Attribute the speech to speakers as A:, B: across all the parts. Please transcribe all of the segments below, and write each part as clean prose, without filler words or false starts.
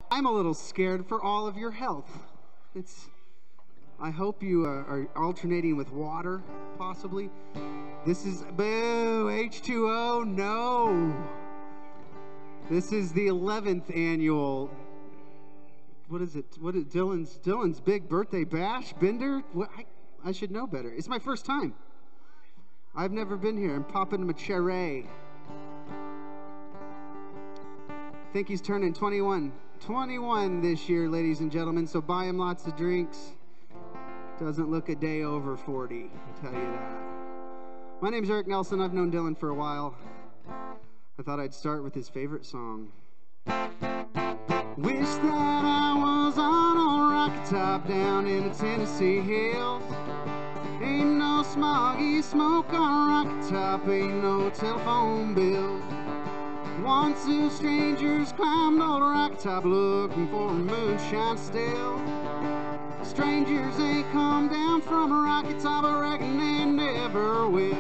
A: I'm a little scared for all of your health. I hope you are alternating with water, possibly. This is, boo, H2O, no. This is the 11th annual, what is Dylan's big birthday bash, Bender? What, I should know better. It's my first time. I've never been here. I'm popping him a cherry. I think he's turning 21. 21 this year, ladies and gentlemen, so buy him lots of drinks. Doesn't look a day over 40, I'll tell you that. My name's Eric Nelson. I've known Dylan for a while. I thought I'd start with his favorite song. Wish that I was on a rocket top down in the Tennessee hills. Ain't no smoggy smoke on a rocket top, ain't no telephone bill. Once two strangers climbed on a rocket top looking for a moonshine still. Strangers ain't come down from a rocket top, I reckon they never will.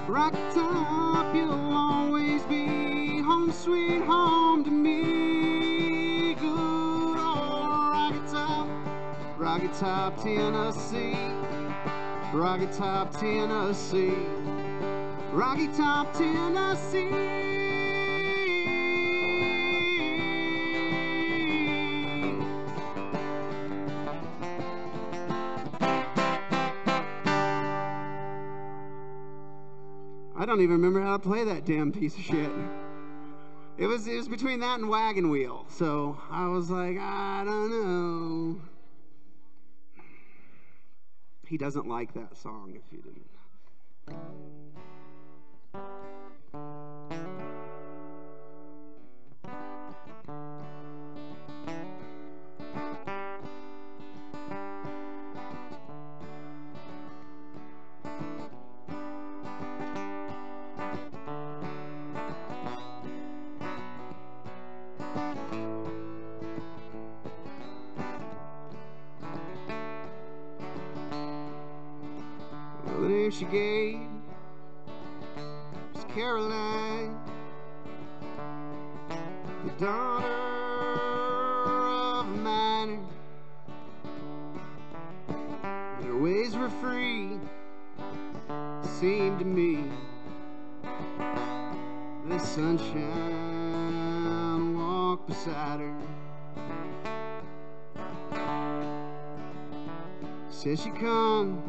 A: Rocket top, you'll always be home sweet home to me. Good old Rocket Top, Tennessee. Rocket Top, Tennessee. Rocky Top, Tennessee. I don't even remember how to play that damn piece of shit. It was between that and Wagon Wheel, so I was like, I don't know. He doesn't like that song, if you didn't. The name she gave was Caroline, the daughter of a miner, and her ways were free, seemed to me. The sunshine walked beside her, said she'd come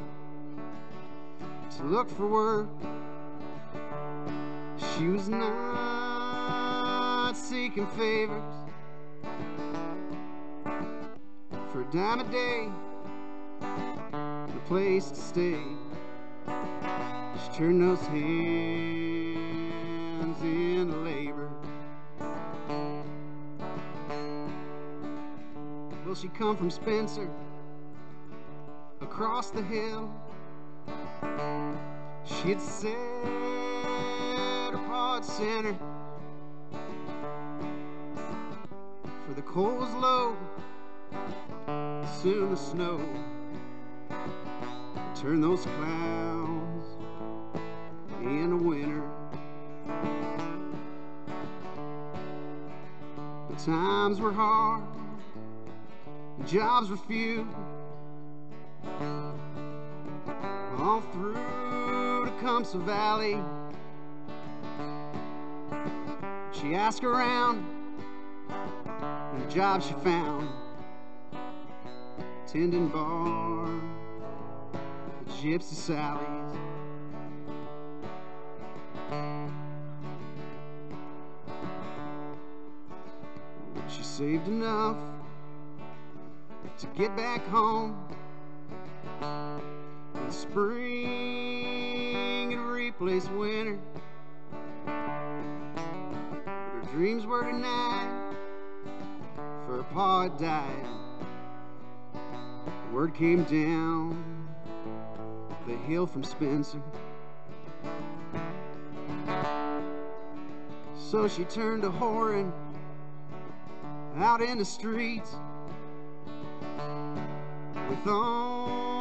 A: to look for work. She was not seeking favors for a dime a day and a place to stay. She turned those hands into labor. Well, she come from Spencer, across the hill. She had set her pod center, for the coal was low, soon the snow would turn those clouds into winter. The times were hard, the jobs were few, all through Tecumseh Valley. She asked around, and the job she found, tending bar at Gypsy Sally's. She saved enough to get back home in spring and replace winter. But her dreams were denied, for her pa had died. Word came down the hill from Spencer, so she turned to whoring out in the streets with all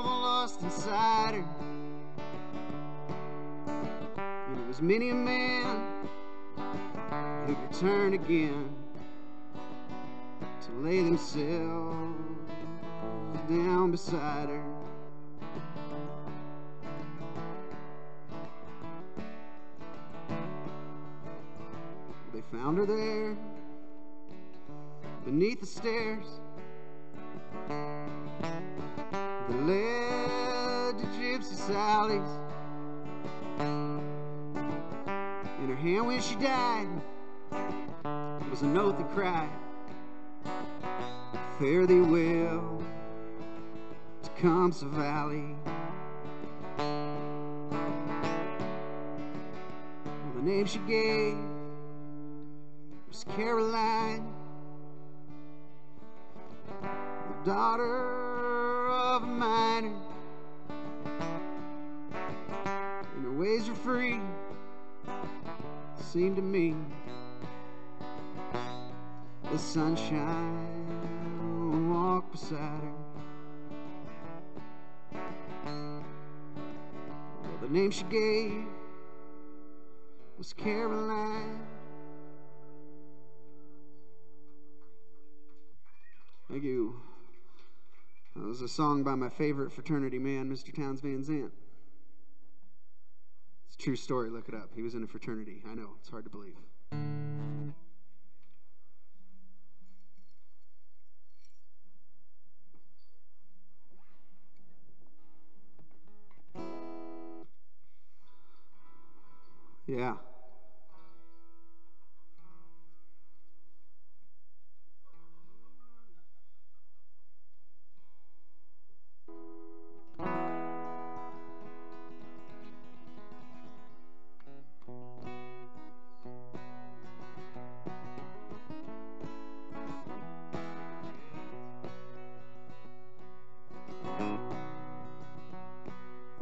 A: the lust inside her. And it was many a man who'd return again to lay themselves down beside her. They found her there beneath the stairs that led to Gypsy Sally's. In her hand when she died was a note that cried, "Fare thee well to Tecumseh Valley." Well, the name she gave was Caroline, the daughter of a miner, and her ways were free, seemed to me. The sunshine walked beside her. Well, the name she gave was Caroline. Thank you. That was a song by my favorite fraternity man, Mr. Towns Van Zandt. It's a true story, look it up. He was in a fraternity. I know, it's hard to believe. Yeah.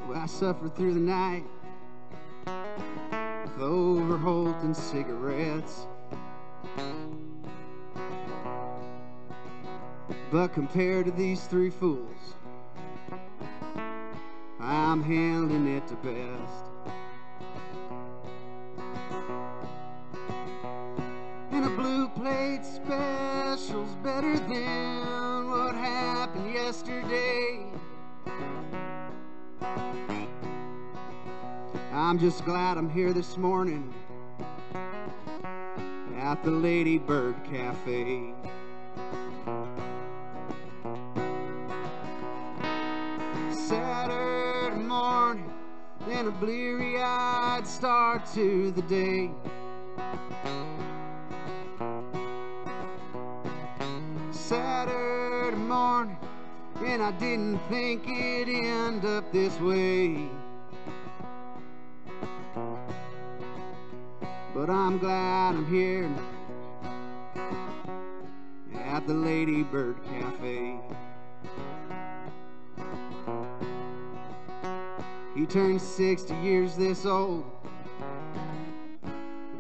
A: Well, I suffered through the night with Overholt and cigarettes, but compared to these three fools, I'm handling it the best. And a blue plate special's better than what happened yesterday. I'm just glad I'm here this morning at the Ladybird Cafe. Saturday morning and a bleary-eyed start to the day. Saturday morning and I didn't think it'd end up this way. But I'm glad I'm here at the Ladybird Cafe. He turned 60 years this old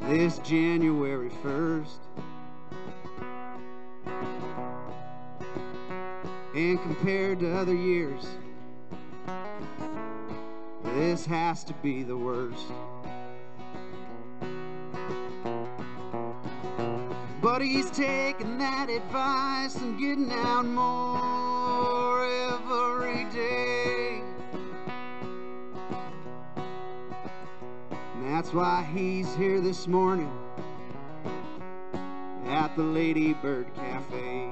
A: this January 1st. And compared to other years, this has to be the worst. But he's taking that advice and getting out more every day. And that's why he's here this morning at the Ladybird Cafe.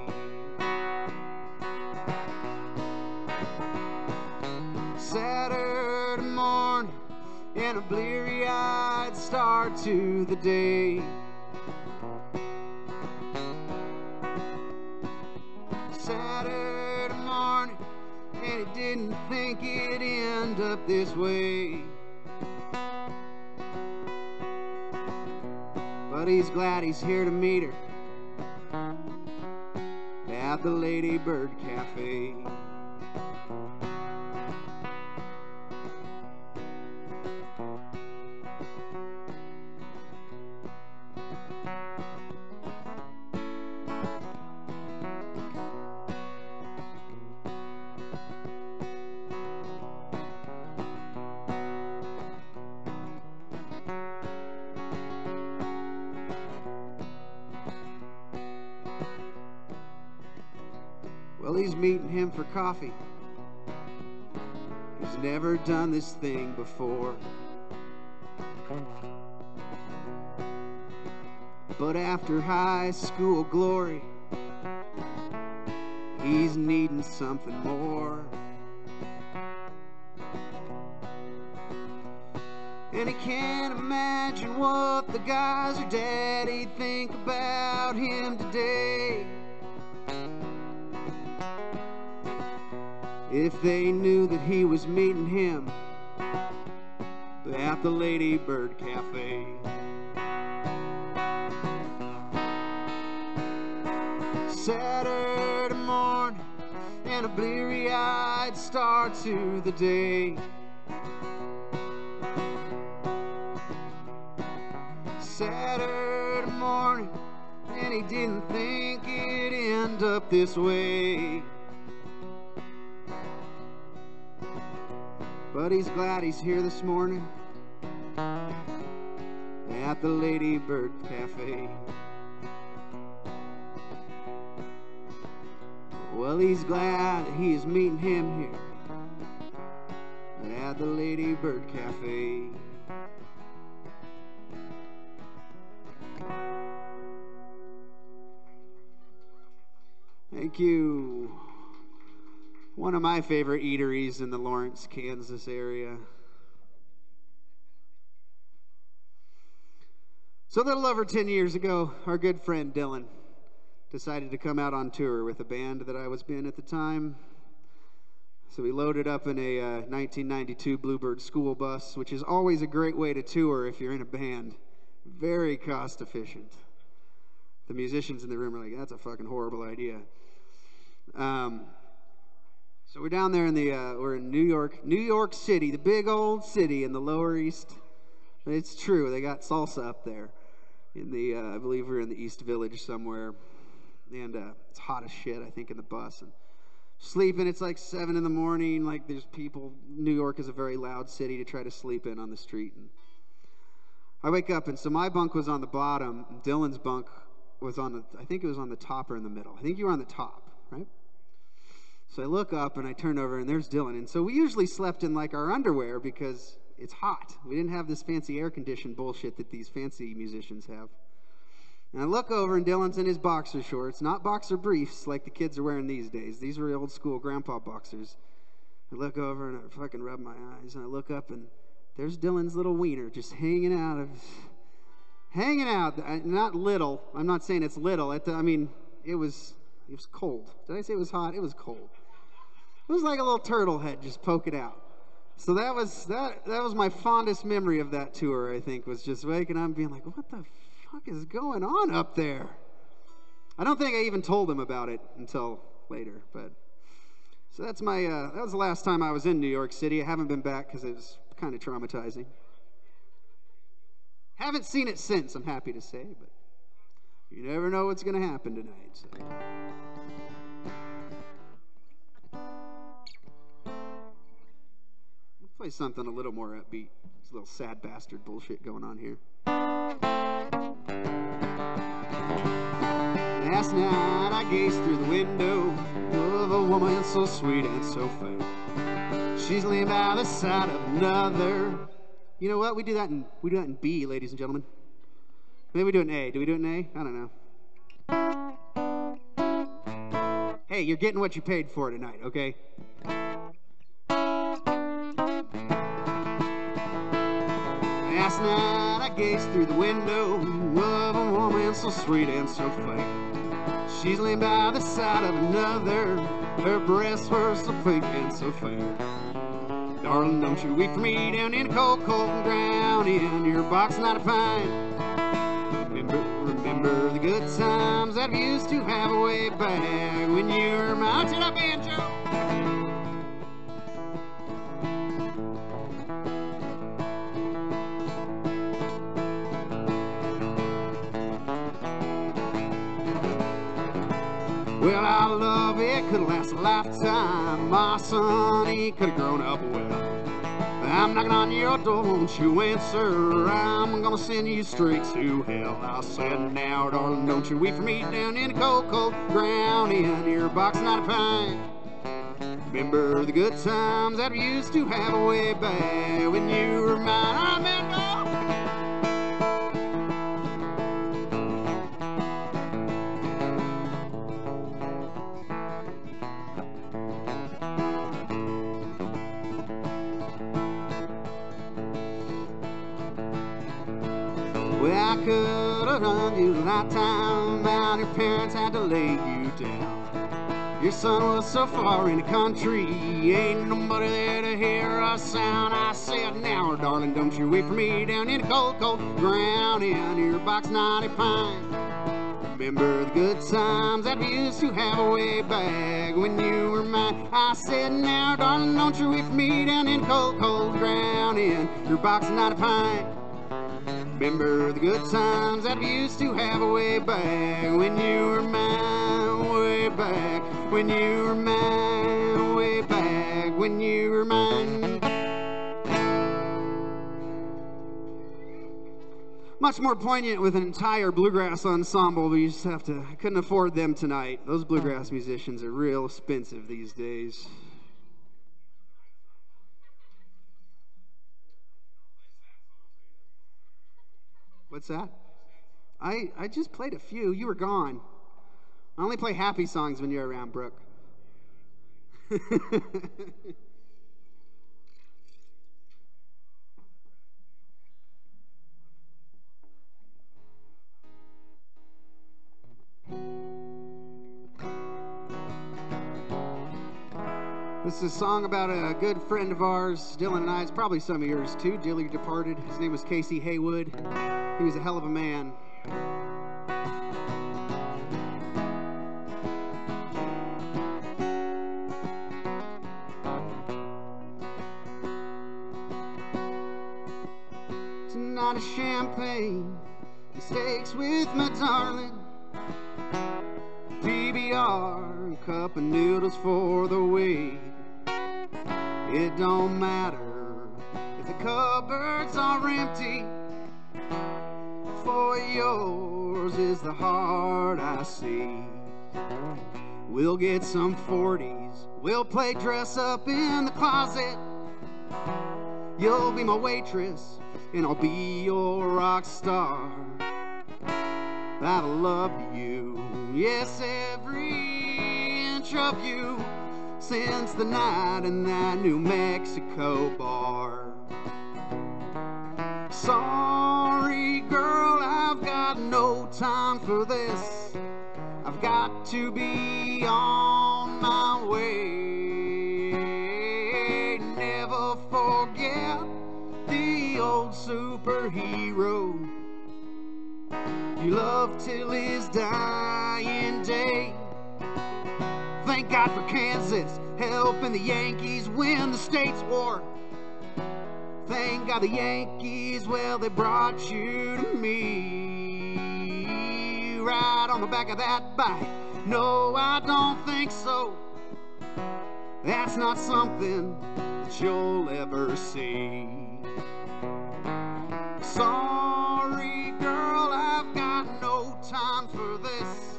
A: Saturday morning and a bleary-eyed start to the day. Saturday morning and he didn't think it'd end up this way. But he's glad he's here to meet her at the Ladybird Cafe. Well, he's meeting him for coffee. He's never done this thing before. But after high school glory, he's needing something more. And he can't imagine what the guys or daddy think about him today. If they knew that he was meeting him at the Ladybird Cafe. Saturday morning and a bleary-eyed start to the day. Saturday morning, and he didn't think it'd end up this way. But he's glad he's here this morning at the Ladybird Cafe. Well, he's glad he is meeting him here at the Ladybird Cafe. Thank you. One of my favorite eateries in the Lawrence, Kansas area. So a little over 10 years ago, our good friend Dylan decided to come out on tour with a band that I was in at the time. So we loaded up in a 1992 Bluebird school bus, which is always a great way to tour if you're in a band. Very cost efficient. The musicians in the room are like, that's a fucking horrible idea. So we're down there in the, we're in New York City, the big old city in the Lower East. It's true, they got salsa up there. In the, I believe we're in the East Village somewhere. And it's hot as shit, I think, in the bus. And sleeping, it's like 7 in the morning. Like, there's people, New York is a very loud city to try to sleep in on the street. And I wake up, and so my bunk was on the bottom. And Dylan's bunk was on the, I think it was on the top or in the middle. I think you were on the top, right? So I look up, and I turn over, and there's Dylan. And so we usually slept in, like, our underwear because it's hot. We didn't have this fancy air-conditioned bullshit that these fancy musicians have. And I look over, and Dylan's in his boxer shorts, not boxer briefs like the kids are wearing these days. These were old school grandpa boxers. I look over, and I fucking rub my eyes, and I look up, and there's Dylan's little wiener just hanging out. Not little. I'm not saying it's little. I mean, it was cold. Did I say it was hot? It was cold. It was like a little turtle head just poking out. So that was my fondest memory of that tour, I think, was just waking up and being like, what the fuck is going on up there? I don't think I even told him about it until later, but so that's my that was the last time I was in New York City. I haven't been back because it was kind of traumatizing. Haven't seen it since, I'm happy to say, but you never know what's going to happen tonight. So. I'll play something a little more upbeat. There's a little sad bastard bullshit going on here. Last night I gazed through the window of a woman so sweet and so fair. She's laying by the side of another. You know what? We do that in B, ladies and gentlemen. Maybe we do it in A. Do we do it in A? I don't know. Hey, you're getting what you paid for tonight, okay? Last night I gazed through the window of a woman so sweet and so fair. She's laying by the side of another. Her breasts were so pink and so fair. Darling, don't you weep for me down in a cold, cold and drown in your box night of pine. Remember the good times that we used to have way back when you were mounted up banjo. Well, our love, it could last a lifetime. My son, he could have grown up well. I'm knocking on your door, won't you answer? I'm gonna send you straight to hell. I said, now, darling, don't you wait for me down in the cold, cold ground in your box 95. Remember the good times that we used to have way back when you were mine. I remember. Well, I could have done you a lifetime, but your parents had to lay you down. Your son was so far in the country, ain't nobody there to hear a sound. I said, now, darling, don't you wait for me down in the cold, cold ground in your box 95. Remember the good times that we used to have way back when you were mine. I said, now, darling, don't you wait for me down in the cold, cold ground in your box 95. Remember the good times that we used to have way back when you were mine, way back when you were mine, way back when you were mine. Much more poignant with an entire bluegrass ensemble. We just have to, couldn't afford them tonight. Those bluegrass musicians are real expensive these days. What's that? I just played a few. You were gone. I only play happy songs when you're around, Brooke. This is a song about a good friend of ours, Dylan and I. It's probably some of yours too. Dearly departed. His name was Casey Haywood. He was a hell of a man. Tonight a champagne, steaks with my darling, PBR, a cup of noodles for the way. It don't matter if the cupboards are empty, for yours is the heart I see. We'll get some 40s, we'll play dress up in the closet. You'll be my waitress, and I'll be your rock star. I've loved you, yes, every inch of you, since the night in that New Mexico bar. Sorry, girl, I've got no time for this. I've got to be on my way. Never forget the old superhero you loved till his dying day. Thank God for Kansas, helping the Yankees win the States War. Thank God the Yankees, well, they brought you to me. Right on the back of that bike, no, I don't think so. That's not something that you'll ever see. Sorry, girl, I've got no time for this.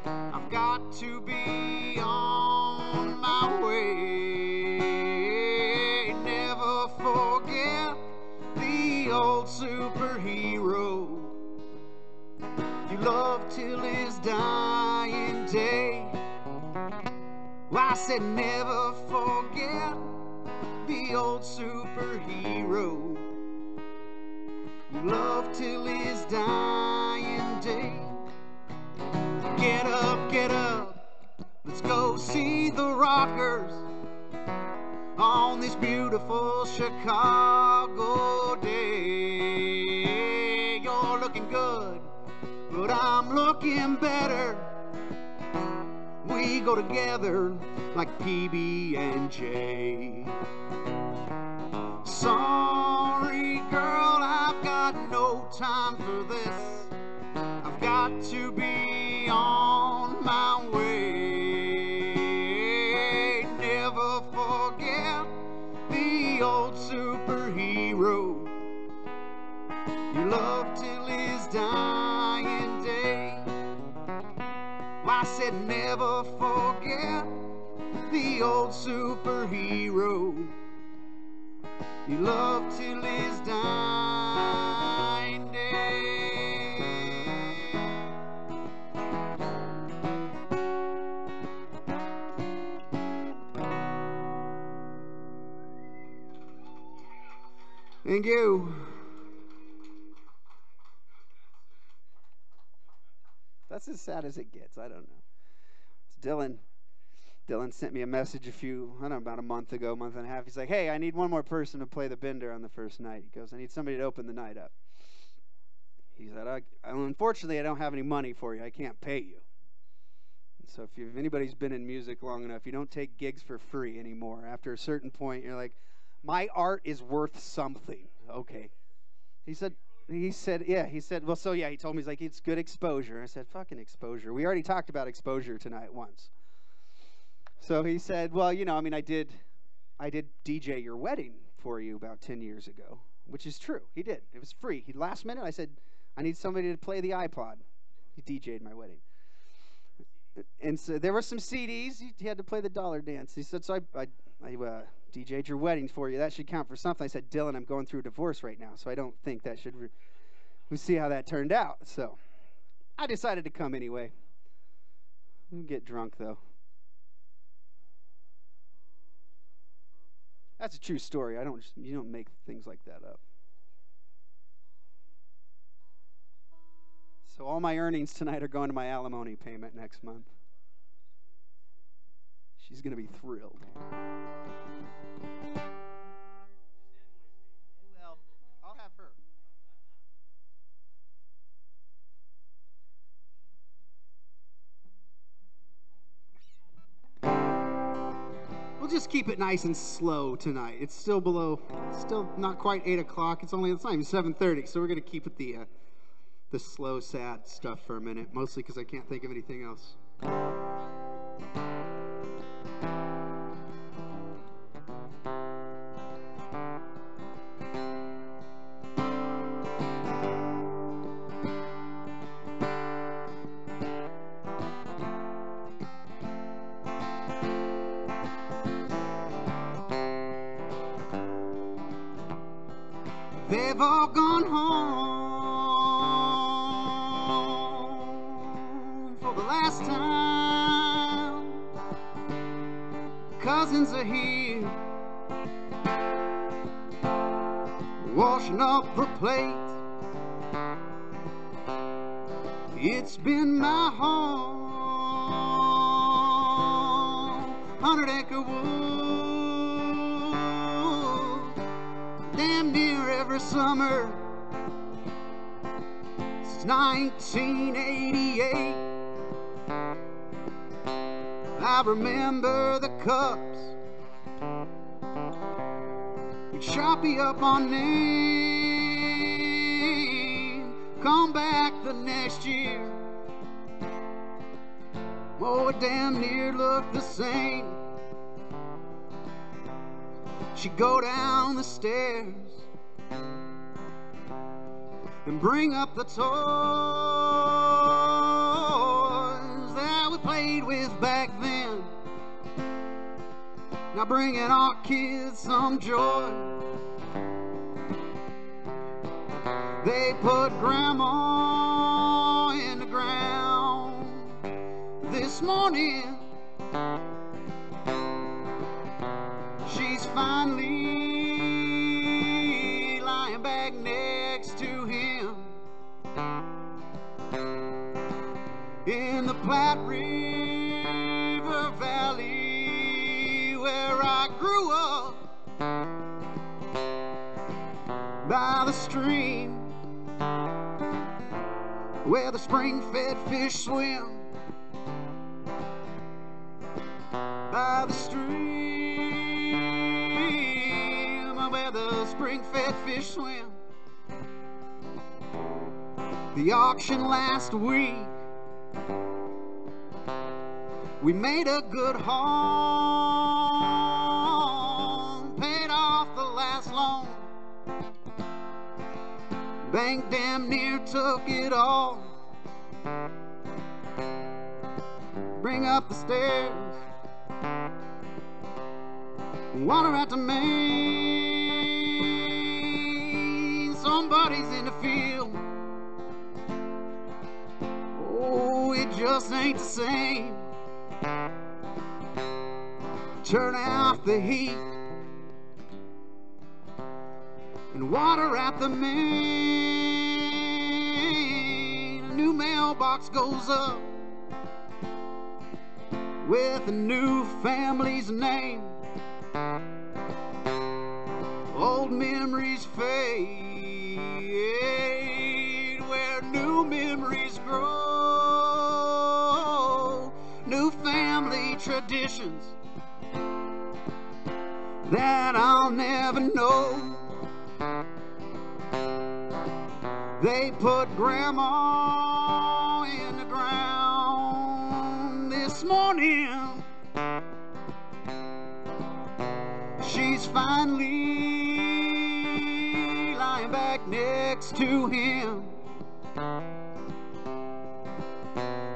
A: I've got to be on my way. Never forget the old superhero you loved till his dying day. Well, I said never forget the old superhero you loved till his dying day. Get up, let's go see the rockers on this beautiful Chicago day. You're looking good, but I'm looking better. We go together like PB and J. Sorry, girl, I've got no time for this. I've got to be on my way. Never forget the old super I said never forget the old superhero he loved till his dying day. Thank you. That's as sad as it gets. I don't know. It's Dylan. Dylan sent me a message about a month ago, month and a half. He's like, hey, I need one more person to play the bender on the first night. He goes, I need somebody to open the night up. He said, unfortunately, I don't have any money for you. I can't pay you. And so if anybody's been in music long enough, you don't take gigs for free anymore. After a certain point, you're like, my art is worth something. Okay. He said, yeah. He said, well, so yeah, he told me, he's like, it's good exposure. I said, fucking exposure. We already talked about exposure tonight once. So he said, well, I did DJ your wedding for you about 10 years ago, which is true. He did. It was free. Last minute, I said, I need somebody to play the iPod. He DJ'd my wedding. And so there were some CDs. He had to play the dollar dance. He said, so I DJ'd your wedding for you. That should count for something. I said, Dylan, I'm going through a divorce right now, so I don't think that should. We'll see how that turned out. So I decided to come anyway. We'll get drunk, though. That's a true story. You don't make things like that up. So all my earnings tonight are going to my alimony payment next month. She's going to be thrilled. Well, I'll have her. We'll just keep it nice and slow tonight. It's still not quite 8 o'clock. It's not even 7:30, so we're going to keep it the slow, sad stuff for a minute, mostly because I can't think of anything else. They've all gone home for the last time. Cousins are here, washing up the plate. It's been my home, 100-acre wood, damn near every summer since 1988. I remember the cups we'd choppy up on name, come back the next year, oh, it damn near looked the same. She'd go down the stairs and bring up the toys that we played with back then, now bringing our kids some joy. They put Grandma in the ground this morning. She's finally lying back next to him in the Platte River Valley where I grew up, by the stream where the spring-fed fish swim, by the stream where the spring-fed fish swim. The auction last week, we made a good haul, paid off the last loan, bank damn near took it all. bring up the stairs, water at the main. Somebody's in the field. Oh, it just ain't the same. Turn off the heat and water at the main. A new mailbox goes up with a new family's name. Old memories fade where new memories grow. New family traditions that I'll never know. They put Grandma in the ground this morning. She's finally lying back next to him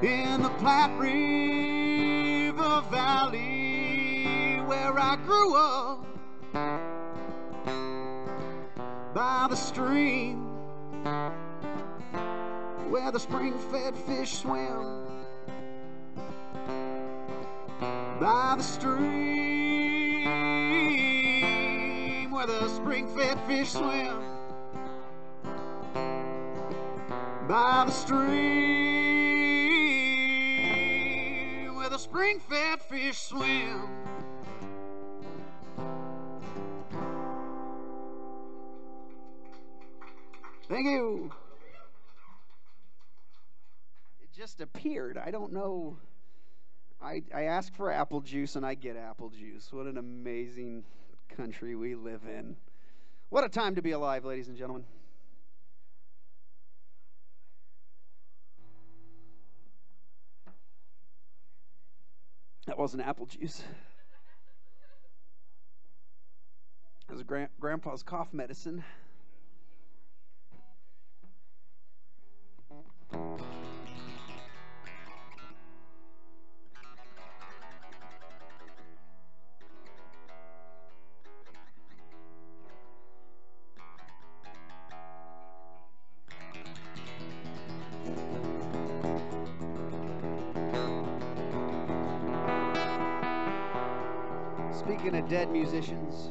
A: in the Platte River Valley where I grew up, by the stream where the spring-fed fish swim, by the stream where the spring-fed fish swim, by the stream where the spring-fed fish swim. Thank you. It just appeared. I don't know. I ask for apple juice and I get apple juice. What an amazing country we live in. What a time to be alive, ladies and gentlemen. That wasn't apple juice. It was Grandpa's cough medicine. Speaking of dead musicians,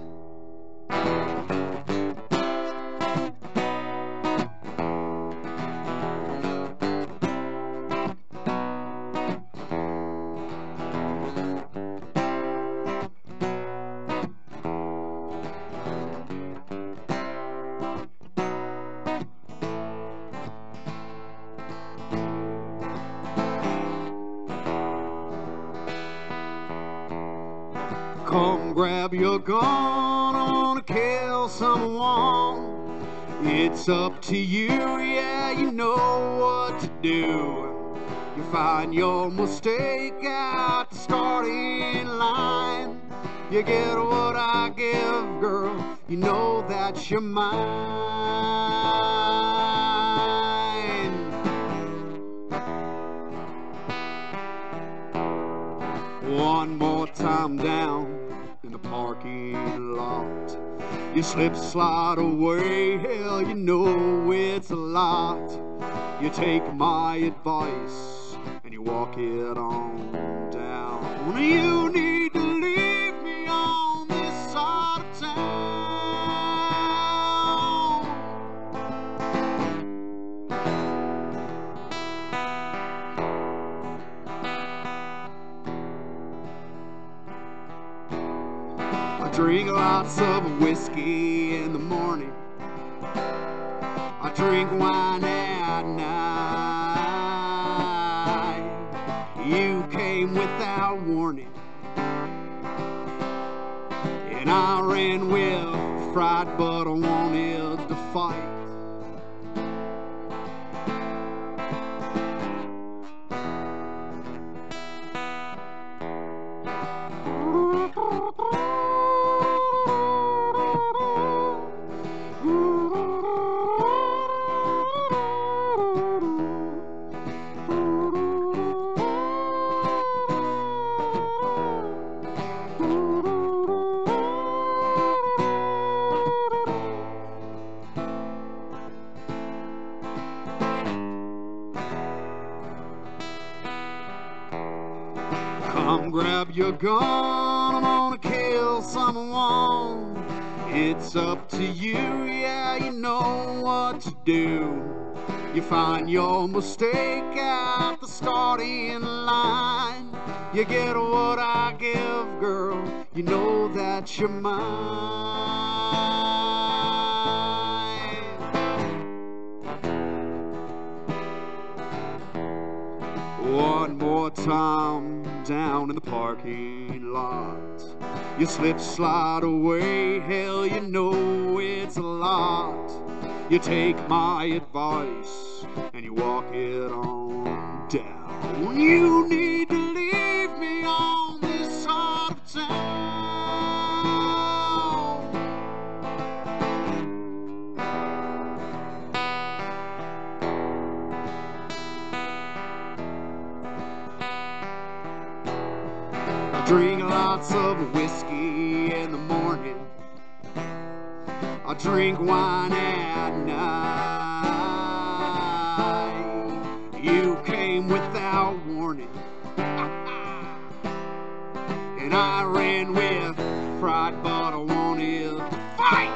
A: come grab your gun, wanna kill someone. It's up to you, yeah, you know what to do. You find your mistake at the starting line. You get what I give, girl, you know that you're mine. One more time down in the parking lot, you slip, slide away, hell, you know it's a lot. You take my advice and you walk it on down. You need to leave me on this side of town. I drink lots of whiskey in the morning, I drink wine at night. You came without warning, and I ran with fright, but I wanted to fight. Come grab your gun, I'm gonna kill someone. It's up to you, yeah, you know what to do. You find your mistake at the starting line. You get what I give, girl, you know that you're mine. One more time down in the parking lot. You slip, slide away, hell, you know it's a lot. You take my advice and you walk it on down. You need to leave me on this side of town. I drink lots of whiskey in the morning. I drink wine at night. You came without warning, and I ran with pride, but I wanted to fight.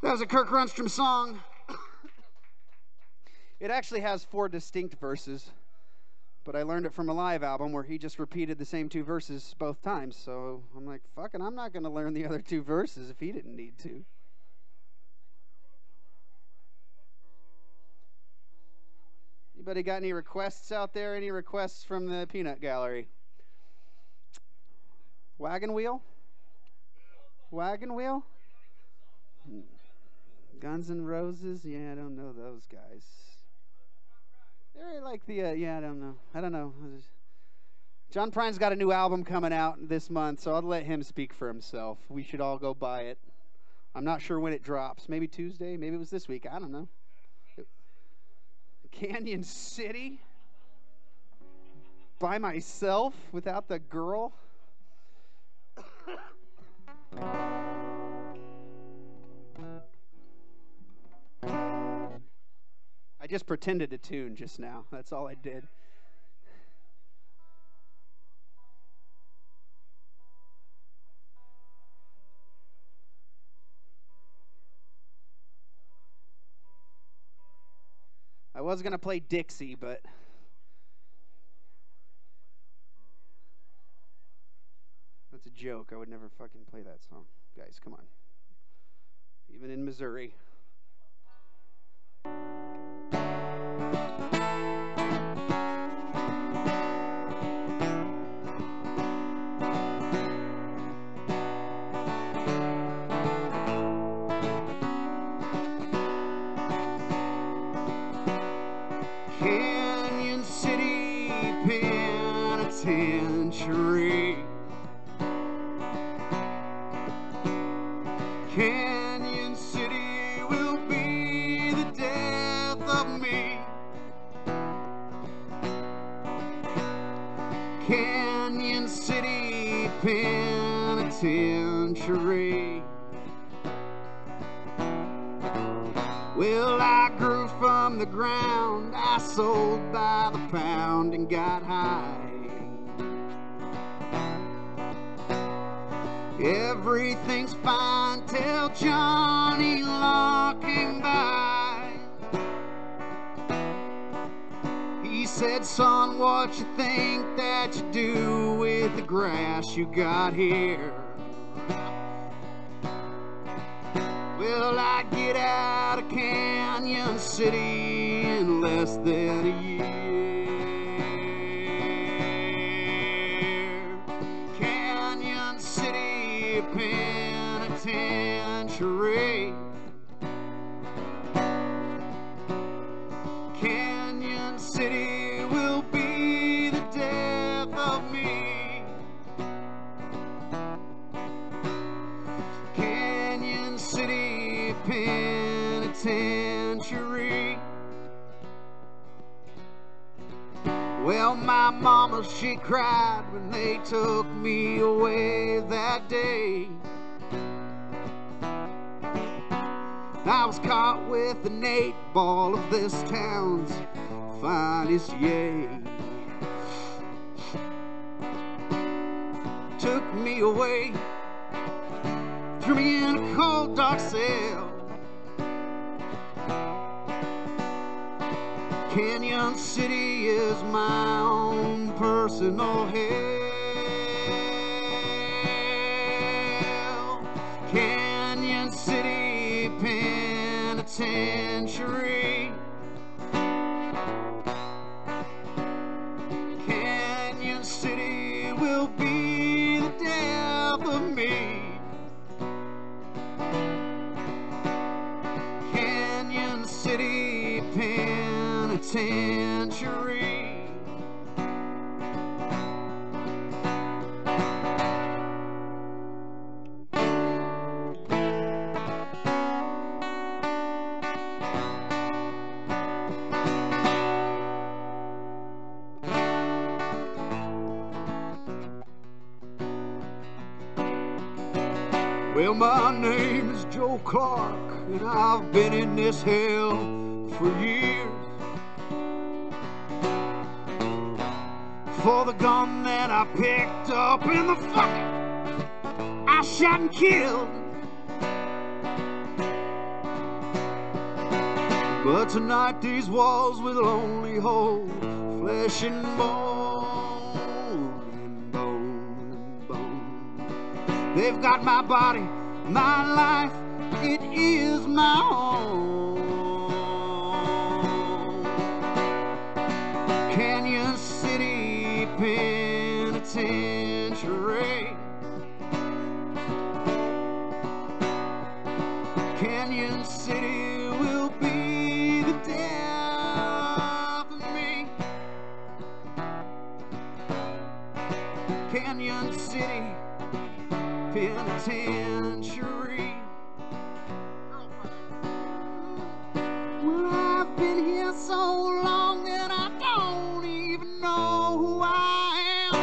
A: That was a Kirk Rundstrom song. It actually has 4 distinct verses, but I learned it from a live album where he just repeated the same 2 verses both times. So I'm like, fucking, I'm not going to learn the other 2 verses if he didn't need to. Anybody got any requests out there? Any requests from the Peanut Gallery? Wagon Wheel? Wagon Wheel? Guns N' Roses? Yeah, I don't know those guys. They're like the, yeah, I don't know. John Prine's got a new album coming out this month, so I'll let him speak for himself. We should all go buy it. I'm not sure when it drops. Maybe Tuesday? Maybe it was this week. I don't know. Canyon City? By myself? Without the girl? I just pretended to tune just now. That's all I did. I was going to play Dixie, but that's a joke. I would never fucking play that song. Guys, come on. Even in Missouri. Canyon City Penitentiary. Canyon City will be the death of me. Canyon City Penitentiary. Well, I grew from the ground, I sold by the pound and got high. Everything's fine till Johnny Law came by. He said, son, what you think that you do with the grass you got here? Well, I get out of Canyon City in less than a year. Canyon City Penitentiary. Canyon City will be the death of me. Canyon City Penitentiary. Well, my mama, she cried when they took me away that day. I was caught with an 8-ball of this town's finest, yay. Took me away, threw me in a cold dark cell. Canyon City is my own personal hell. Canyon City Penitentiary. Canyon City will be the death of me. Canyon City Penitentiary. Well, my name is Joe Clark, and I've been in this hell for years. For the gun that I picked up in the fucking I shot and killed. But tonight these walls will only hold flesh and bone and bone and bone. They've got my body, my life, it is my own. Canyon City Penitentiary. Canyon City will be the death of me. Canyon City Penitentiary. Well, I've been here so long that I don't even know who I am.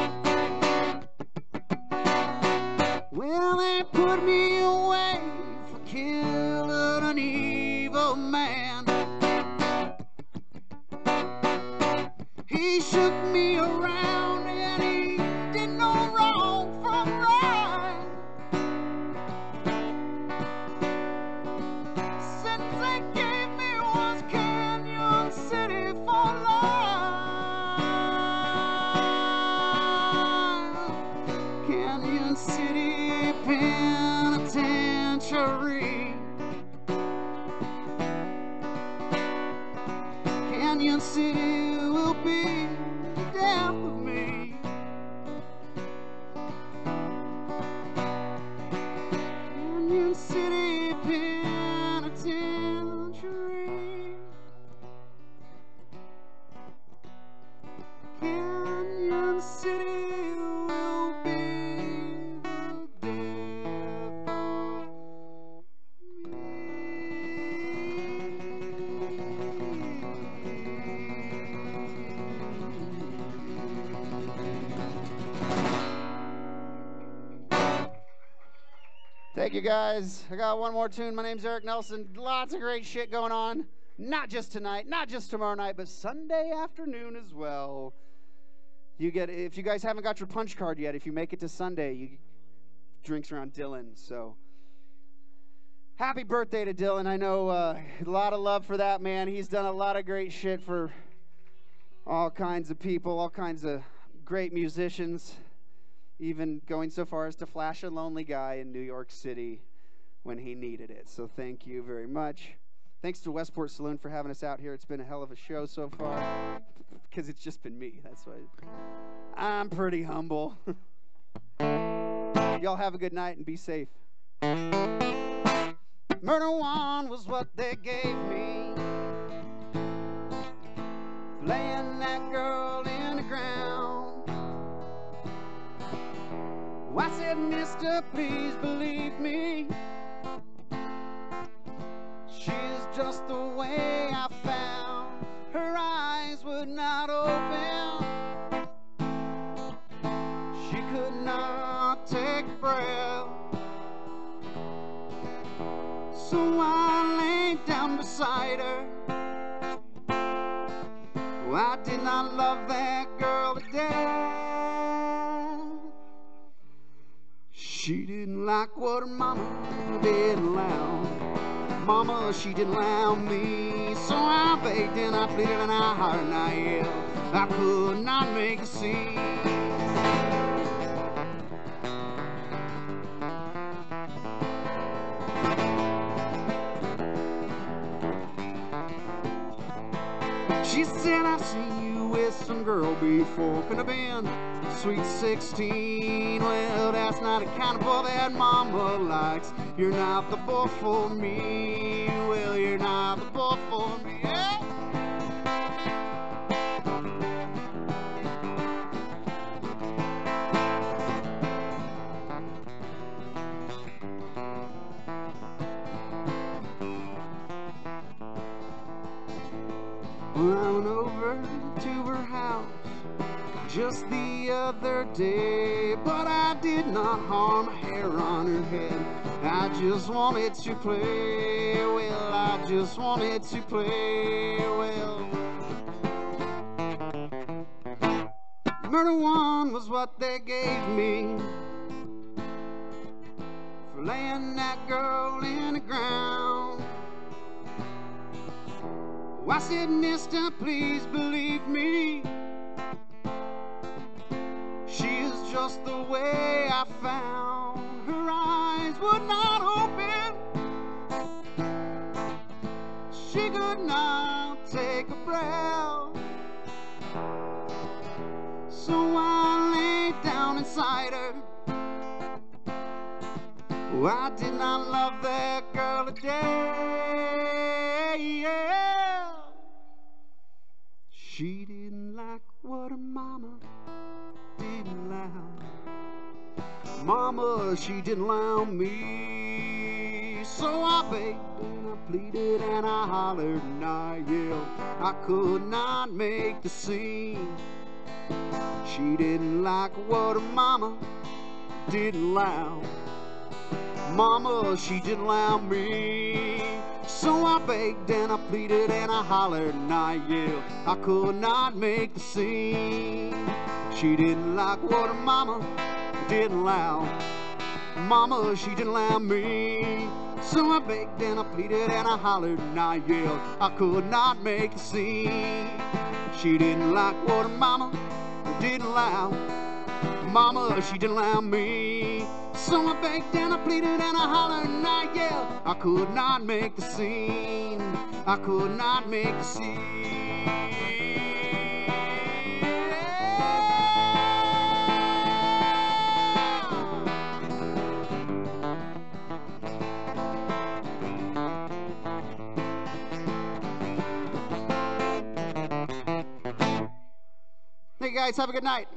A: Well, they put me away for killing an evil man. He shook me around and he didn't know wrong from right. Sentence they gave me was Canyon City for life. Canyon City Penitentiary. Canyon City will be the death of me. Canyon City Penitentiary. Canyon City will be the death of me. Thank you guys. I got one more tune. My name's Eric Nelson. Lots of great shit going on. Not just tonight, not just tomorrow night, but Sunday afternoon as well. You get, if you guys haven't got your punch card yet, if you make it to Sunday, you drinks around Dylan. So happy birthday to Dylan. I know a lot of love for that man. He's done a lot of great shit for all kinds of people, all kinds of great musicians, even going so far as to flash a lonely guy in New York City when he needed it. So thank you very much. Thanks to Westport Saloon for having us out here. It's been a hell of a show so far, because it's just been me. That's why I'm pretty humble. Y'all have a good night and be safe. Murder one was what they gave me, laying that girl in the ground. I said, mister, please believe me, she's just the way I found. Her eyes would not open, she could not take a breath. So I lay inside her. Oh, I did not love that girl to death. She didn't like what her mama didn't allow. Mama, she didn't allow me. So I begged and I pleaded and I hollered and I yelled. I could not make a scene. She said, I've seen you with some girl before. Could have been sweet 16. Well, that's not the kind of boy that mama likes. You're not the boy for me. Well, you're not the boy for me. Yeah. Well, I went over to her house just the other day, but I did not harm a hair on her head. I just wanted to play, well, I just wanted to play, well. Murder one was what they gave me for laying that girl in the ground. I said, mister, please believe me. She is just the way I found. Her eyes would not open. She could not take a breath. So I laid down inside her. Oh, I did not love that girl a day. Yeah. She didn't like what her mama didn't allow. Mama, she didn't allow me. So I begged and I pleaded and I hollered and I yelled. I could not make the scene. She didn't like what her mama didn't allow. Mama, she didn't allow me. So I begged and I pleaded and I hollered and I yelled. I could not make the scene. She didn't like what her mama didn't allow. Mama, she didn't allow me. So I begged and I pleaded and I hollered and I yelled. I could not make the scene. She didn't like what her mama didn't allow. Mama, she didn't allow me. So I begged and I pleaded and I hollered and I yelled. I could not make the scene. I could not make the scene. Hey guys, have a good night.